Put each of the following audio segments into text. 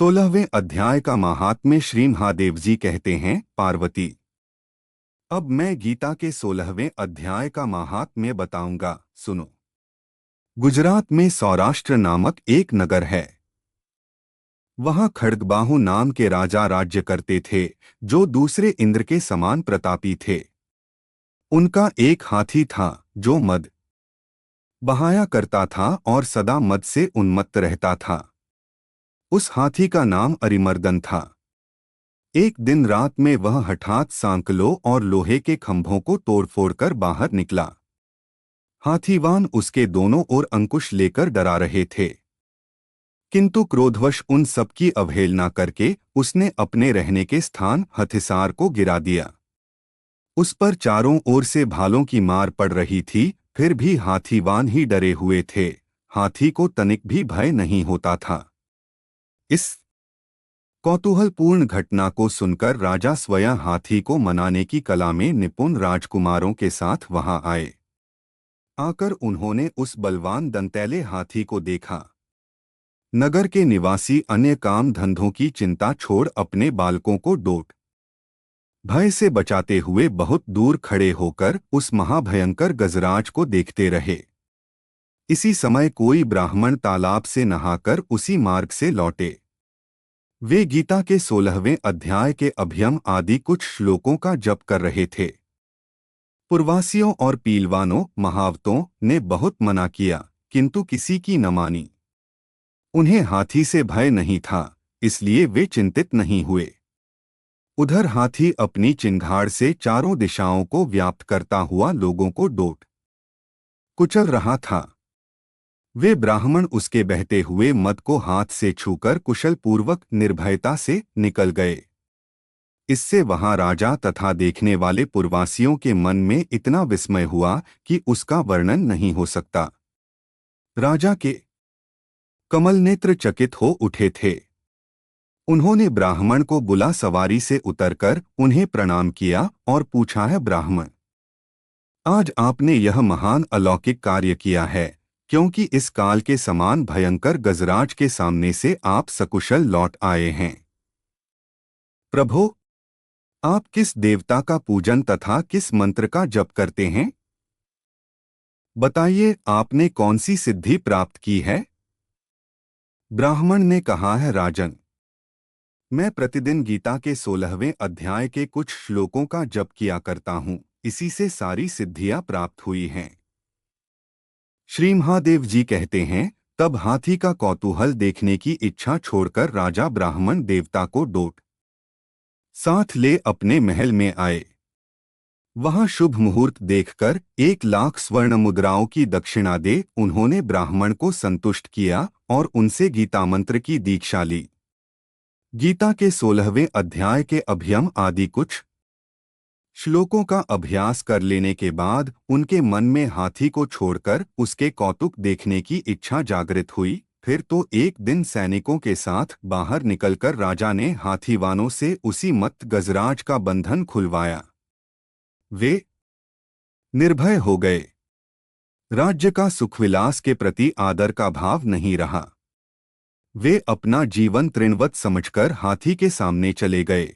16वें अध्याय का महात्म्य श्री महादेव जी कहते हैं, पार्वती। अब मैं गीता के 16वें अध्याय का महात्म्य बताऊंगा, सुनो। गुजरात में सौराष्ट्र नामक एक नगर है। वहां खड्गबाहु नाम के राजा राज्य करते थे, जो दूसरे इंद्र के समान प्रतापी थे। उनका एक हाथी था जो मद बहाया करता था और सदा मद से उन्मत्त रहता था। उस हाथी का नाम अरिमर्दन था। एक दिन रात में वह हठात सांकलों और लोहे के खंभों को तोड़फोड़ कर बाहर निकला। हाथीवान उसके दोनों ओर अंकुश लेकर डरा रहे थे, किंतु क्रोधवश उन सबकी अवहेलना करके उसने अपने रहने के स्थान हथिसार को गिरा दिया। उस पर चारों ओर से भालों की मार पड़ रही थी, फिर भी हाथीवान ही डरे हुए थे। हाथी को तनिक भी भय नहीं होता था। इस कौतूहलपूर्ण घटना को सुनकर राजा स्वयं हाथी को मनाने की कला में निपुण राजकुमारों के साथ वहां आए। आकर उन्होंने उस बलवान दंतैले हाथी को देखा। नगर के निवासी अन्य काम धंधों की चिंता छोड़ अपने बालकों को डोट भय से बचाते हुए बहुत दूर खड़े होकर उस महाभयंकर गजराज को देखते रहे। इसी समय कोई ब्राह्मण तालाब से नहाकर उसी मार्ग से लौटे। वे गीता के 16वें अध्याय के अभ्यम आदि कुछ श्लोकों का जप कर रहे थे। पुरवासियों और पीलवानों महावतों ने बहुत मना किया, किंतु किसी की न मानी। उन्हें हाथी से भय नहीं था, इसलिए वे चिंतित नहीं हुए। उधर हाथी अपनी चिंगाड़ से चारों दिशाओं को व्याप्त करता हुआ लोगों को डोट कुचल रहा था। वे ब्राह्मण उसके बहते हुए मद को हाथ से छूकर कुशल पूर्वक निर्भयता से निकल गए। इससे वहां राजा तथा देखने वाले पुरवासियों के मन में इतना विस्मय हुआ कि उसका वर्णन नहीं हो सकता। राजा के कमल नेत्र चकित हो उठे थे। उन्होंने ब्राह्मण को बुला सवारी से उतरकर उन्हें प्रणाम किया और पूछा, है ब्राह्मण, आज आपने यह महान अलौकिक कार्य किया है, क्योंकि इस काल के समान भयंकर गजराज के सामने से आप सकुशल लौट आए हैं। प्रभो, आप किस देवता का पूजन तथा किस मंत्र का जप करते हैं? बताइए, आपने कौन सी सिद्धि प्राप्त की है? ब्राह्मण ने कहा, है राजन, मैं प्रतिदिन गीता के 16वें अध्याय के कुछ श्लोकों का जप किया करता हूँ, इसी से सारी सिद्धियां प्राप्त हुई हैं। श्री महादेव जी कहते हैं, तब हाथी का कौतूहल देखने की इच्छा छोड़कर राजा ब्राह्मण देवता को डोट साथ ले अपने महल में आए। वहां शुभ मुहूर्त देखकर 1,00,000 स्वर्ण मुद्राओं की दक्षिणा दे उन्होंने ब्राह्मण को संतुष्ट किया और उनसे गीता मंत्र की दीक्षा ली। गीता के 16वें अध्याय के अभ्यम आदि कुछ श्लोकों का अभ्यास कर लेने के बाद उनके मन में हाथी को छोड़कर उसके कौतुक देखने की इच्छा जागृत हुई। फिर तो एक दिन सैनिकों के साथ बाहर निकलकर राजा ने हाथीवानों से उसी मत्त गजराज का बंधन खुलवाया। वे निर्भय हो गए। राज्य का सुखविलास के प्रति आदर का भाव नहीं रहा। वे अपना जीवन तृणवत समझकर हाथी के सामने चले गए।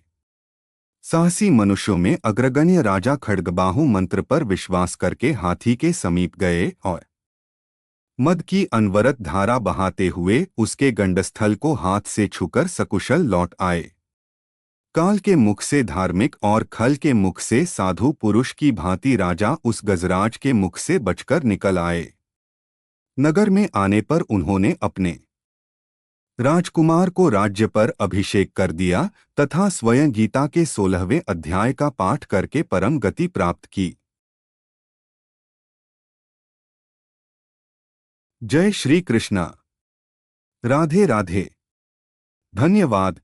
साहसी मनुष्यों में अग्रगण्य राजा खड्गबाहु मंत्र पर विश्वास करके हाथी के समीप गए और मद की अनवरत धारा बहाते हुए उसके गंडस्थल को हाथ से छूकर सकुशल लौट आए। काल के मुख से धार्मिक और खल के मुख से साधु पुरुष की भांति राजा उस गजराज के मुख से बचकर निकल आए। नगर में आने पर उन्होंने अपने राजकुमार को राज्य पर अभिषेक कर दिया तथा स्वयं गीता के 16वें अध्याय का पाठ करके परम गति प्राप्त की। जय श्री कृष्णा। राधे राधे। धन्यवाद।